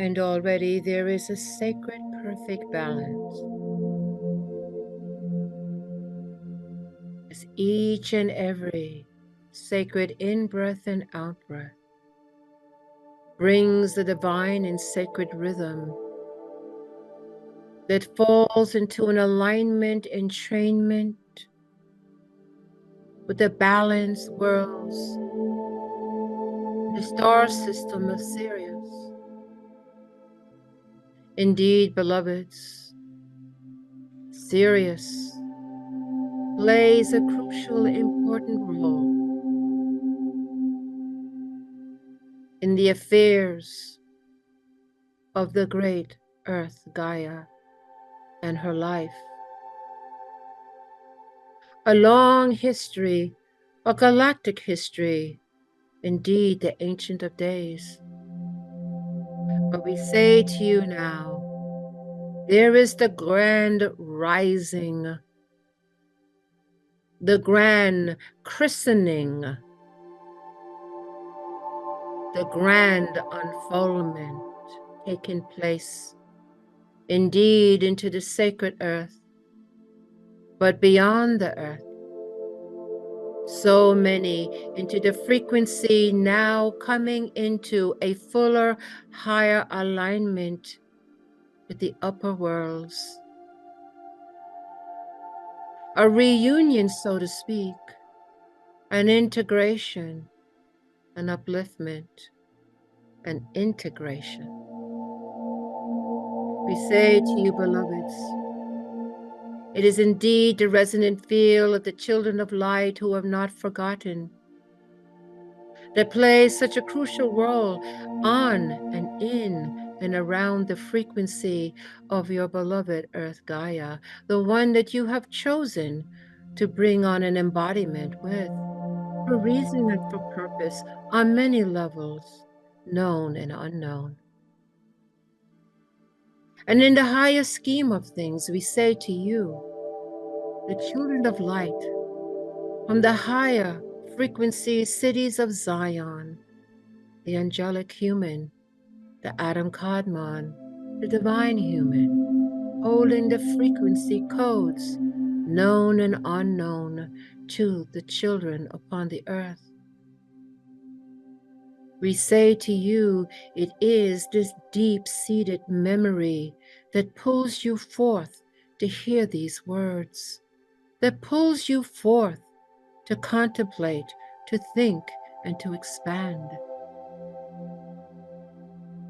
And already there is a sacred, perfect balance. As each and every sacred in-breath and out-breath brings the divine and sacred rhythm that falls into an alignment entrainment with the balanced worlds, the star system of Sirius. Indeed, beloveds, Sirius plays a crucial, important role in the affairs of the great Earth Gaia and her life. A long history, a galactic history, indeed the Ancient of Days. But we say to you now, there is the grand rising, the grand christening, the grand unfoldment taking place, indeed into the sacred earth, but beyond the earth. So many into the frequency now coming into a fuller, higher alignment with the upper worlds. A reunion, so to speak, an integration, an upliftment, an integration. We say to you, beloveds, it is indeed the resonant feel of the children of light who have not forgotten, that plays such a crucial role on and in and around the frequency of your beloved Earth Gaia, the one that you have chosen to bring on an embodiment with, for reason and for purpose, on many levels, known and unknown. And in the higher scheme of things, we say to you, the children of light, from the higher frequency cities of Zion, the angelic human, the Adam Kadmon, the divine human, holding the frequency codes, known and unknown, to the children upon the earth. We say to you, it is this deep-seated memory that pulls you forth to hear these words, that pulls you forth to contemplate, to think, and to expand,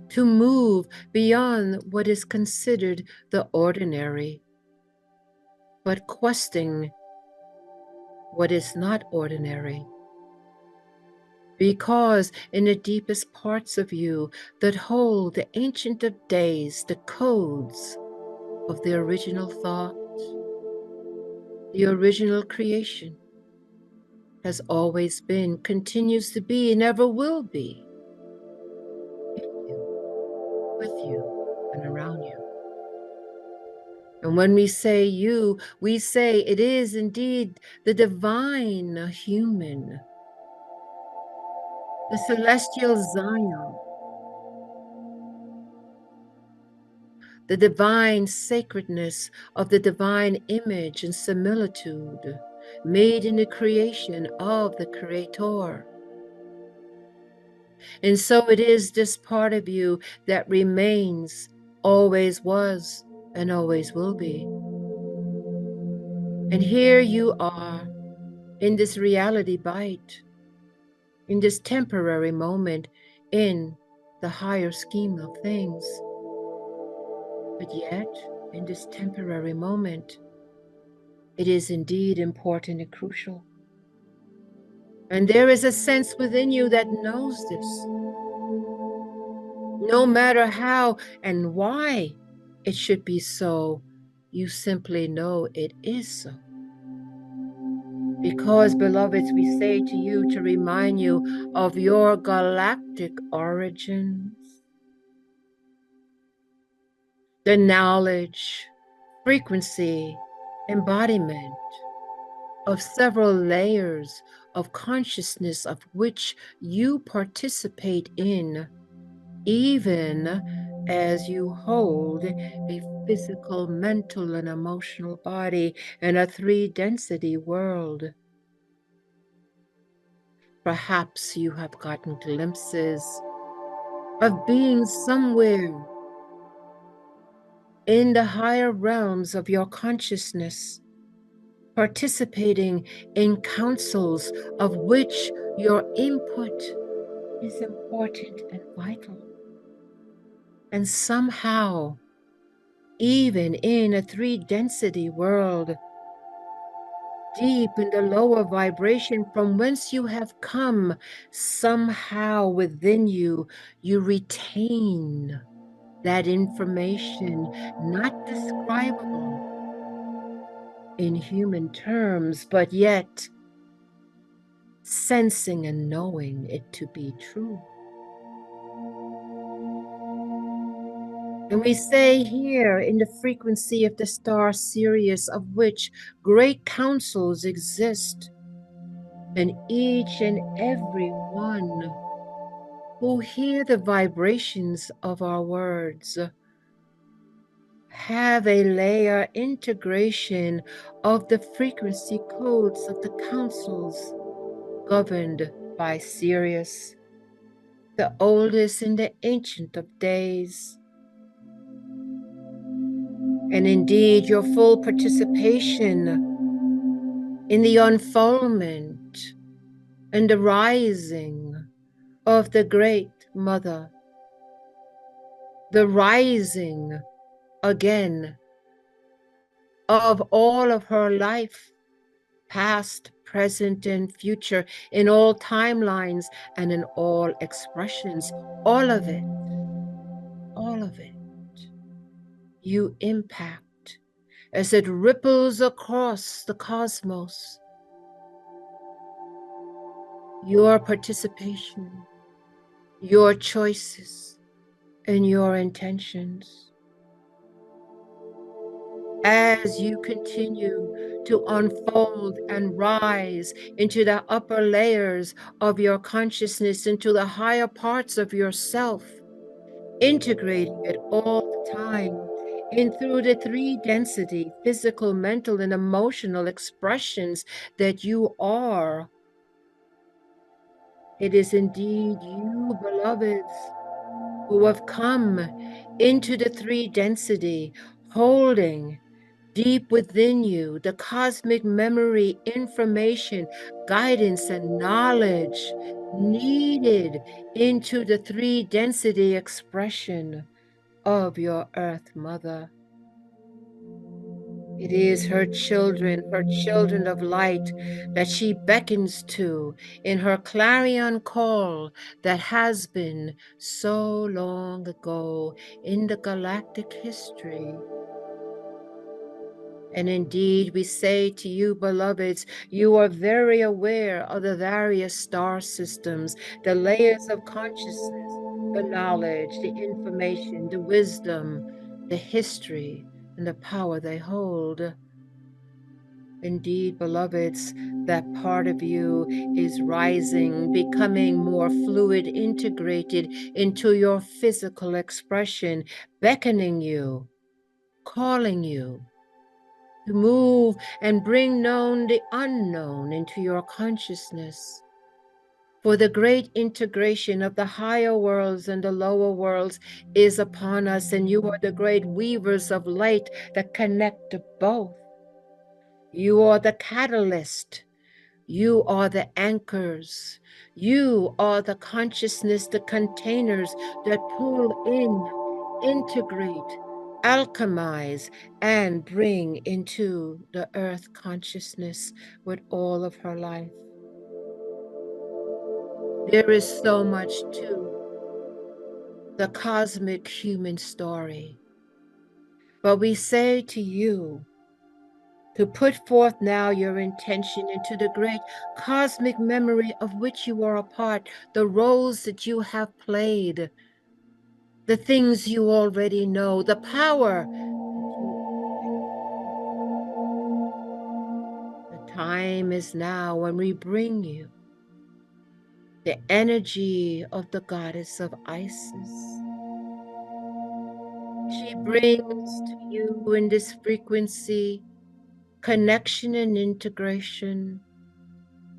to move beyond what is considered the ordinary, but questing what is not ordinary. Because in the deepest parts of you that hold the Ancient of Days, the codes of the original thought, the original creation, has always been, continues to be, and ever will be in you, with you, and around you. And when we say you, we say it is indeed the divine human, the celestial Zion, the divine sacredness of the divine image and similitude made in the creation of the Creator. And so it is this part of you that remains, always was, and always will be. And here you are in this reality bite, in this temporary moment in the higher scheme of things. But yet, in this temporary moment, it is indeed important and crucial. And there is a sense within you that knows this. No matter how and why it should be so, you simply know it is so. Because, beloveds, we say to you to remind you of your galactic origins, the knowledge, frequency, embodiment of several layers of consciousness of which you participate in, even as you hold a physical, mental, and emotional body in a three-density world. Perhaps you have gotten glimpses of being somewhere in the higher realms of your consciousness, participating in councils of which your input is important and vital. And somehow, even in a three-density world, deep in the lower vibration from whence you have come, somehow within you, you retain that information, not describable in human terms, but yet sensing and knowing it to be true. And we say here in the frequency of the star Sirius, of which great councils exist, and each and every one who hear the vibrations of our words have a layer integration of the frequency codes of the councils governed by Sirius, the oldest and the ancient of days. And indeed, your full participation in the unfoldment and the rising of the Great Mother, the rising again of all of her life, past, present, and future, in all timelines and in all expressions, all of it, you impact as it ripples across the cosmos. Your participation, your choices, and your intentions. As you continue to unfold and rise into the upper layers of your consciousness, into the higher parts of yourself, integrating it all the time in through the three density, physical, mental, and emotional expressions that you are. It is indeed you, beloveds, who have come into the three density, holding deep within you the cosmic memory, information, guidance, and knowledge needed into the three density expression of your Earth Mother. It is her children of light, that she beckons to in her clarion call that has been so long ago in the galactic history. And indeed, we say to you, beloveds, you are very aware of the various star systems, the layers of consciousness, the knowledge, the information, the wisdom, the history, and the power they hold. Indeed, beloveds, that part of you is rising, becoming more fluid, integrated into your physical expression, beckoning you, calling you to move and bring known the unknown into your consciousness. For the great integration of the higher worlds and the lower worlds is upon us, and you are the great weavers of light that connect to both. You are the catalyst. You are the anchors. You are the consciousness, the containers that pull in, integrate, alchemize, and bring into the earth consciousness with all of her life. There is so much to the cosmic human story. But we say to you, to put forth now your intention into the great cosmic memory of which you are a part, the roles that you have played, the things you already know, the power that you already. The time is now when we bring you the energy of the goddess of Isis, She brings to you in this frequency connection and integration,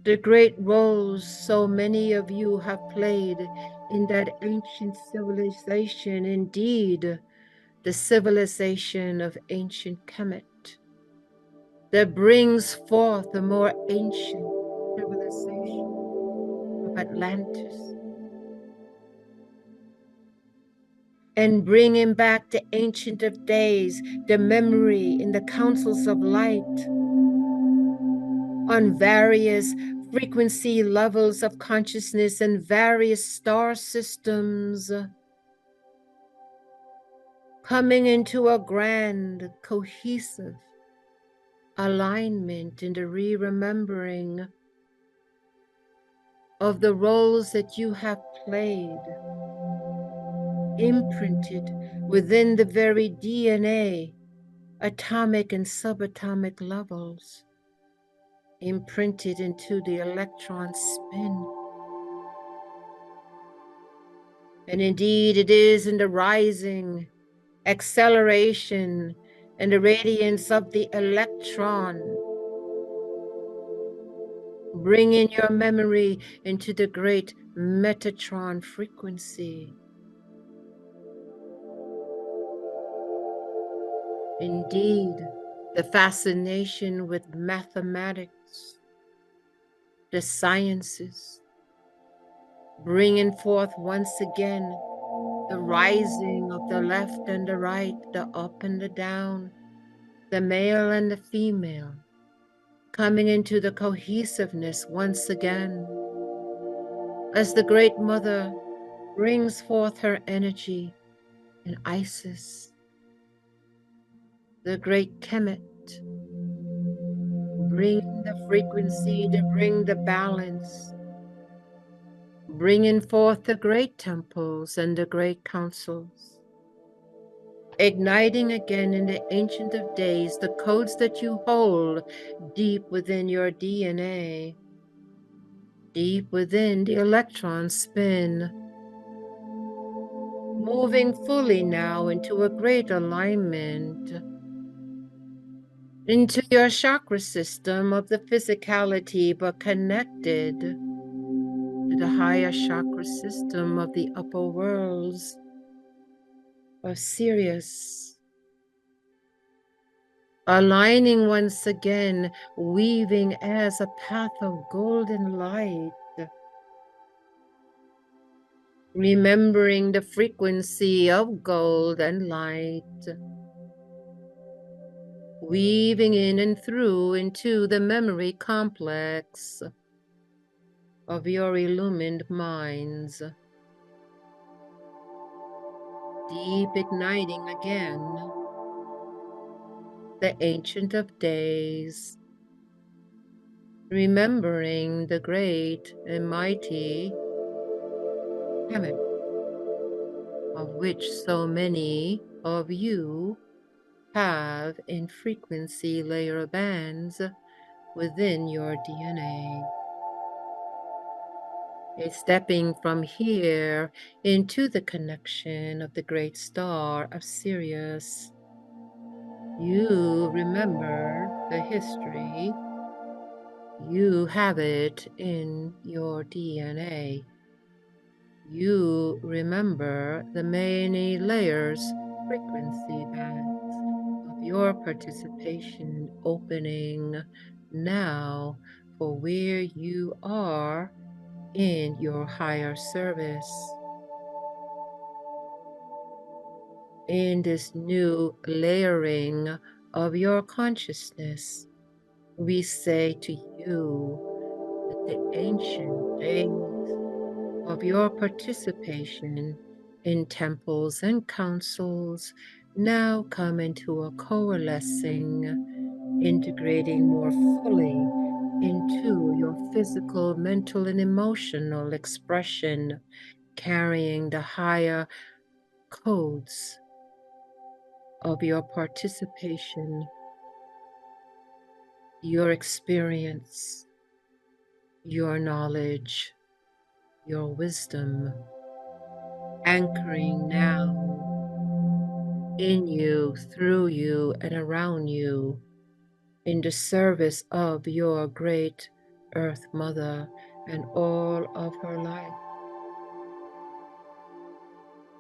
the great roles so many of you have played in that ancient civilization, indeed, the civilization of ancient Kemet, that brings forth a more ancient civilization of Atlantis, and bringing back the Ancient of Days, the memory in the councils of light on various frequency levels of consciousness and various star systems, coming into a grand, cohesive alignment in the remembering of the roles that you have played, imprinted within the very DNA, atomic and subatomic levels, imprinted into the electron spin. And indeed, it is in the rising acceleration and the radiance of the electron, bringing your memory into the great Metatron frequency. Indeed, the fascination with mathematics, the sciences, bringing forth once again the rising of the left and the right, the up and the down, the male and the female, coming into the cohesiveness once again, as the Great Mother brings forth her energy in Isis, the Great Kemet, bringing the frequency to bring the balance, bringing forth the great temples and the great councils, igniting again in the Ancient of Days the codes that you hold deep within your DNA, deep within the electron spin, moving fully now into a great alignment, into your chakra system of the physicality, but connected to the higher chakra system of the upper worlds of Sirius, aligning once again, weaving as a path of golden light, remembering the frequency of gold and light, weaving in and through into the memory complex of your illumined minds, deep igniting again the Ancient of Days, remembering the great and mighty Kemet, of which so many of you have in frequency layer bands within your DNA. It's stepping from here into the connection of the great star of Sirius. You remember the history. You have it in your DNA. You remember the many layers, frequency bands of your participation opening now for where you are in your higher service. In this new layering of your consciousness, we say to you that the ancient days of your participation in temples and councils now come into a coalescing, integrating more fully into your physical, mental, and emotional expression, carrying the higher codes of your participation, your experience, your knowledge, your wisdom, anchoring now in you, through you, and around you, in the service of your great Earth Mother and all of her life.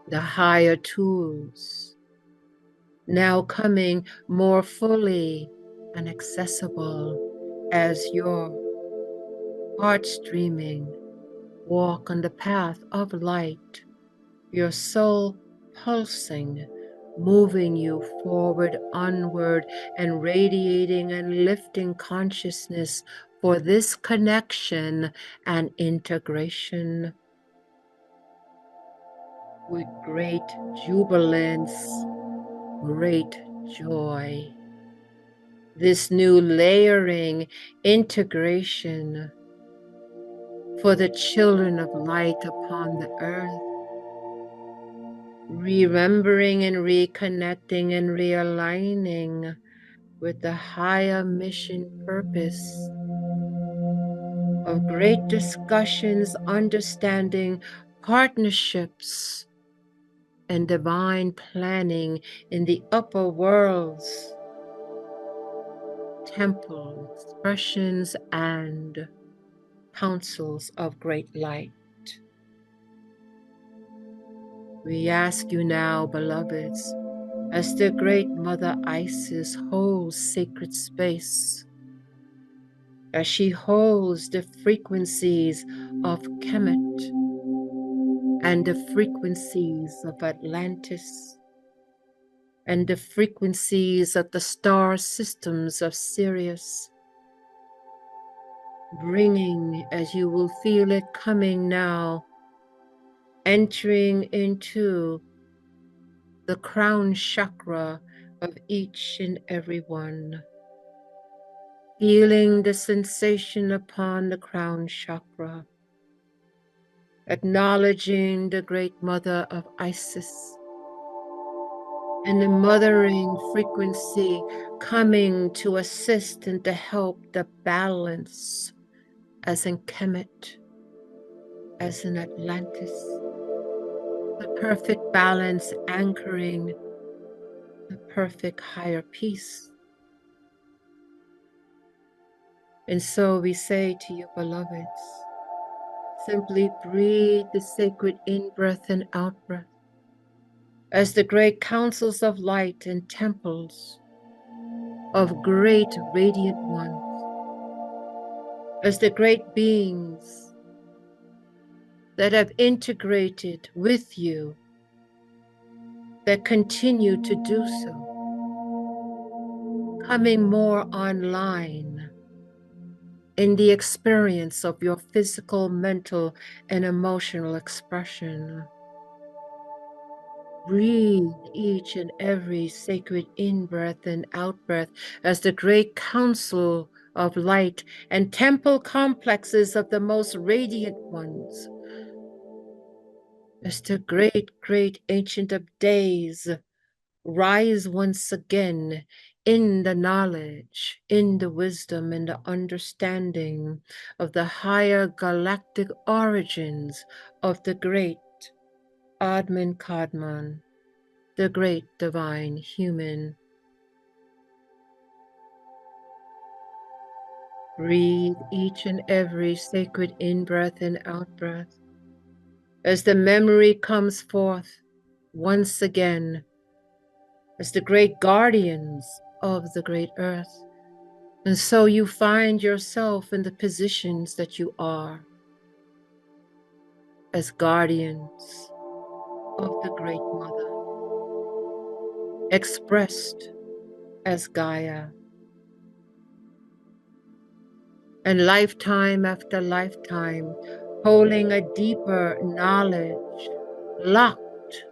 The higher tools now coming more fully and accessible as your heart streaming walk on the path of light, your soul pulsing, moving you forward, onward, and radiating and lifting consciousness for this connection and integration with great jubilance, great joy. This new layering integration for the children of light upon the earth, remembering and reconnecting and realigning with the higher mission purpose of great discussions, understanding, partnerships, and divine planning in the upper worlds, temple expressions, and councils of great light. We ask you now, beloveds, as the great Mother Isis holds sacred space, as she holds the frequencies of Kemet and the frequencies of Atlantis and the frequencies of the star systems of Sirius, bringing, as you will feel it coming now, entering into the crown chakra of each and every one, feeling the sensation upon the crown chakra, acknowledging the great Mother of Isis and the mothering frequency coming to assist and to help the balance, as in Kemet, as in Atlantis, the perfect balance anchoring the perfect higher peace. And so we say to you, beloveds, simply breathe the sacred in-breath and out-breath as the great councils of light and temples of great radiant ones, as the great beings that have integrated with you, that continue to do so, coming more online in the experience of your physical, mental, and emotional expression. Breathe each and every sacred in-breath and out-breath as the great council of light and temple complexes of the most radiant ones, as the great, great Ancient of Days rise once again in the knowledge, in the wisdom, in the understanding of the higher galactic origins of the great Admin Kadmon, the great divine human. Breathe each and every sacred in-breath and out-breath as the memory comes forth once again as the great guardians of the great earth. And so you find yourself in the positions that you are as guardians of the Great Mother, expressed as Gaia. And lifetime after lifetime, holding a deeper knowledge, locked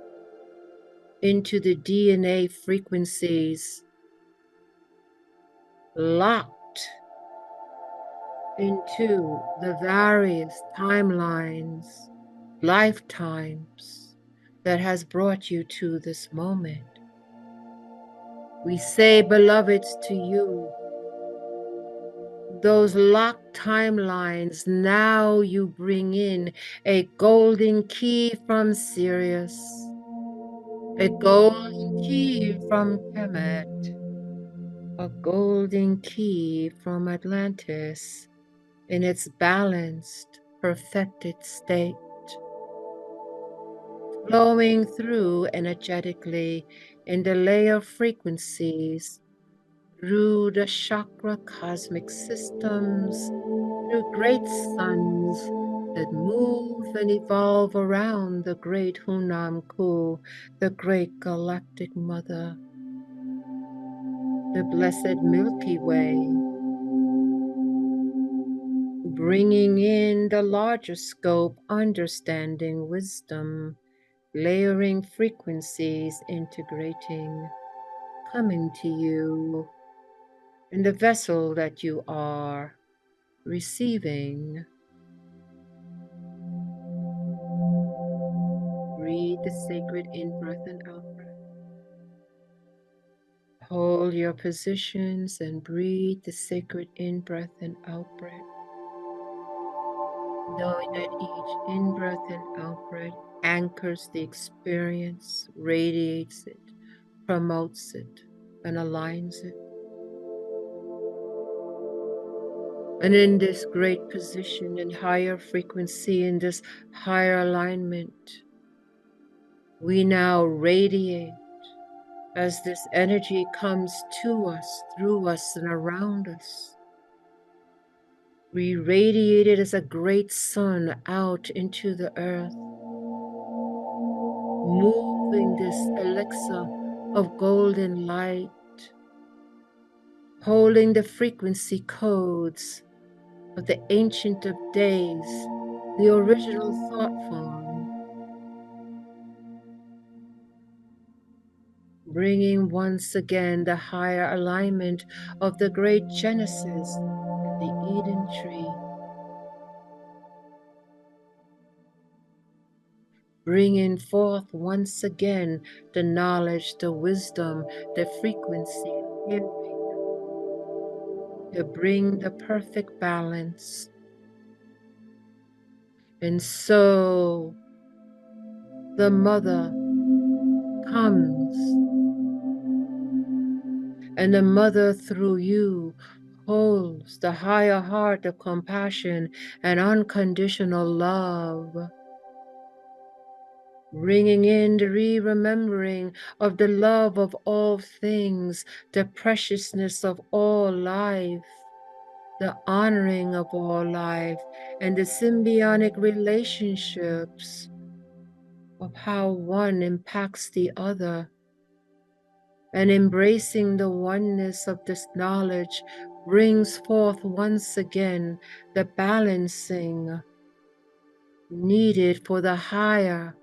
into the DNA frequencies, locked into the various timelines, lifetimes that has brought you to this moment. We say, beloveds, to you, those locked timelines, now you bring in a golden key from Sirius, a golden key from Kemet, a golden key from Atlantis in its balanced, perfected state, flowing through energetically in the layer frequencies through the chakra cosmic systems, through great suns that move and evolve around the great Hunam Ku, the great galactic mother, the blessed Milky Way, bringing in the larger scope, understanding, wisdom, layering frequencies, integrating, coming to you in the vessel that you are, receiving. Breathe the sacred in-breath and out-breath. Hold your positions and breathe the sacred in-breath and out-breath. Knowing that each in-breath and out-breath anchors the experience, radiates it, promotes it, and aligns it. And in this great position, in higher frequency, in this higher alignment, we now radiate as this energy comes to us, through us, and around us. We radiate it as a great sun out into the earth, moving this elixir of golden light, holding the frequency codes of the Ancient of Days, the original thought form, bringing once again the higher alignment of the great Genesis and the Eden tree, bringing forth once again the knowledge, the wisdom, the frequency, hearing, to bring the perfect balance. And so the mother comes, and the mother through you holds the higher heart of compassion and unconditional love, bringing in the remembering of the love of all things, the preciousness of all life, the honoring of all life, and the symbiotic relationships of how one impacts the other. And embracing the oneness of this knowledge brings forth once again the balancing needed for the higher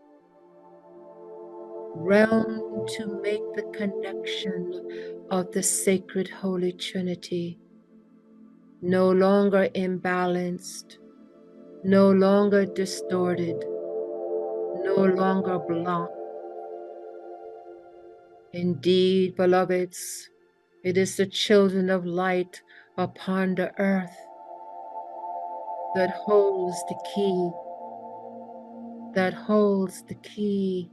realm to make the connection of the sacred Holy Trinity, no longer imbalanced, no longer distorted, no longer blocked. Indeed, beloveds, it is the children of light upon the earth that holds the key, that holds the key,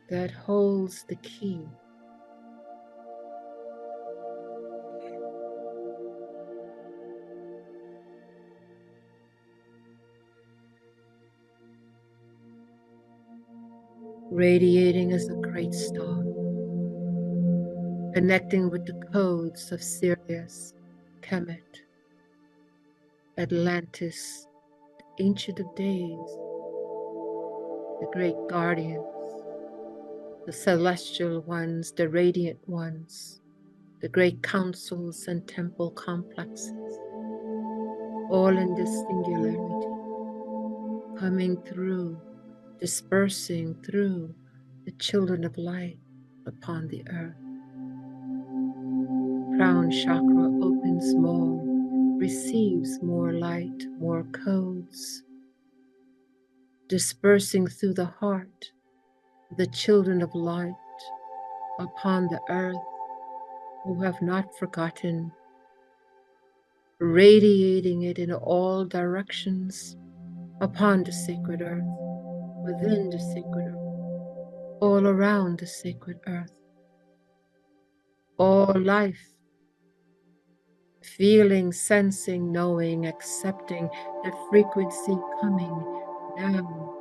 that holds the key. Radiating as a great star, connecting with the codes of Sirius, Kemet, Atlantis, the Ancient of Days, the great guardians, the celestial ones, the radiant ones, the great councils and temple complexes, all in this singularity, coming through, dispersing through the children of light upon the earth. Crown chakra opens more, receives more light, more codes, dispersing through the heart of the children of light upon the earth who have not forgotten, radiating it in all directions upon the sacred earth, within the sacred earth, all around the sacred earth. All life, feeling, sensing, knowing, accepting the frequency coming now,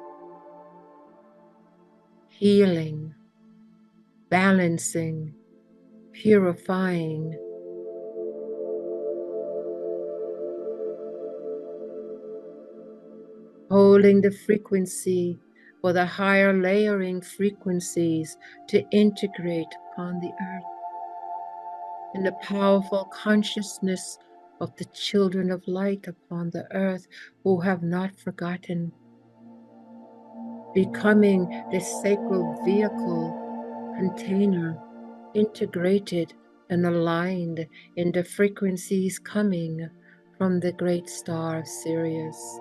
healing, balancing, purifying, holding the frequency for the higher layering frequencies to integrate upon the earth in the powerful consciousness of the children of light upon the earth who have not forgotten, becoming the sacred vehicle container, integrated and aligned in the frequencies coming from the great star of Sirius,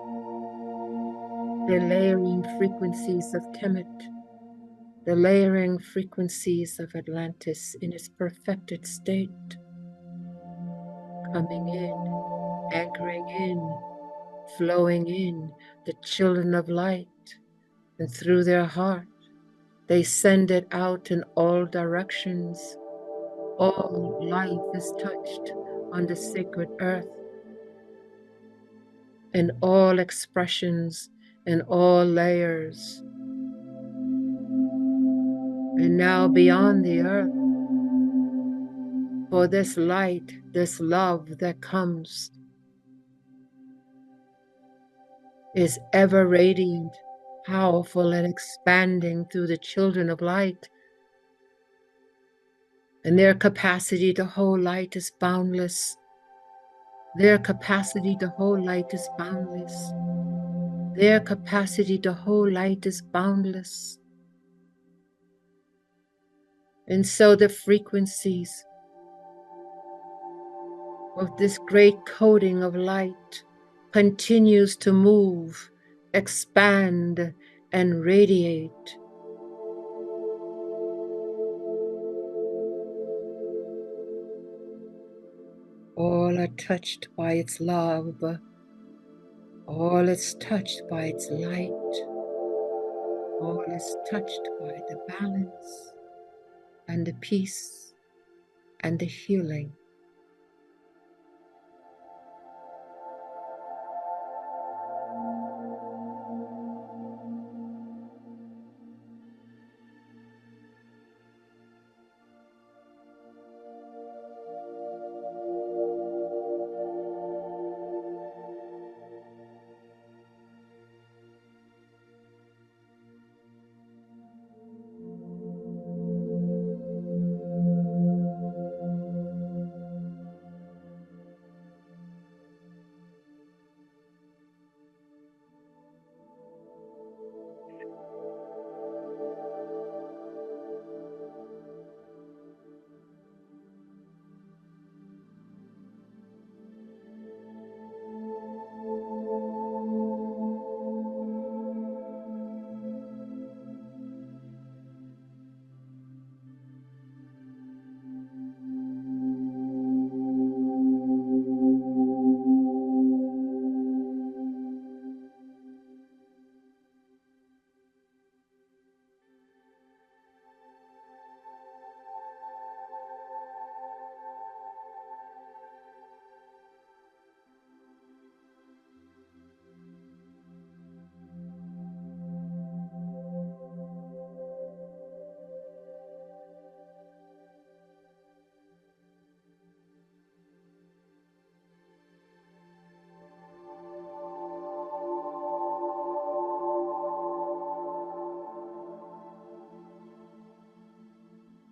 the layering frequencies of Kemet, the layering frequencies of Atlantis in its perfected state, coming in, anchoring in, flowing in, the children of light, and through their heart, they send it out in all directions. All life is touched on the sacred earth, in all expressions, in all layers. And now beyond the earth, for this light, this love that comes is ever radiant, powerful, and expanding through the children of light. And their capacity to hold light is boundless. Their capacity to hold light is boundless. Their capacity to hold light is boundless. And so the frequencies of this great coding of light continues to move, expand, and radiate. All are touched by its love. All is touched by its light. All is touched by the balance and the peace and the healing.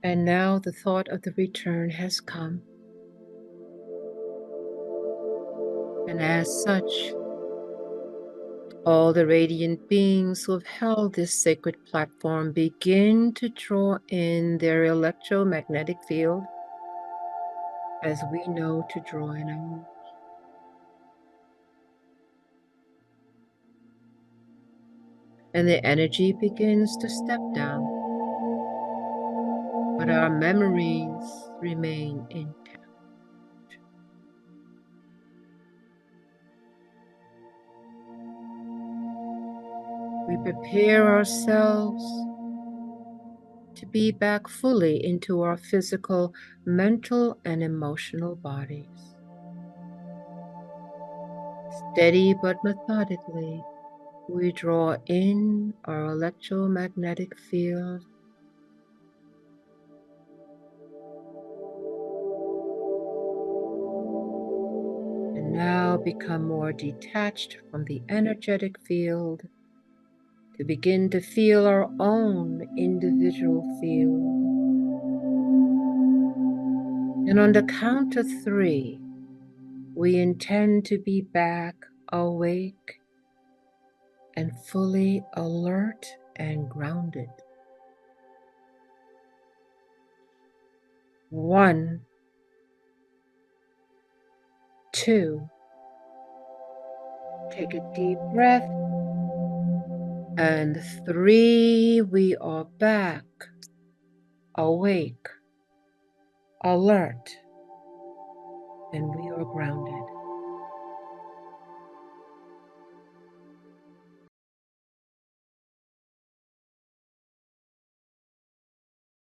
And now the thought of the return has come. And as such, all the radiant beings who have held this sacred platform begin to draw in their electromagnetic field as we know to draw in our own. And the energy begins to step down, but our memories remain intact. We prepare ourselves to be back fully into our physical, mental, and emotional bodies. Steady but methodically, we draw in our electromagnetic field and now become more detached from the energetic field to begin to feel our own individual field. And on the count of 3, we intend to be back awake and fully alert and grounded. 1, 2, take a deep breath, and 3, we are back, awake, alert, and we are grounded.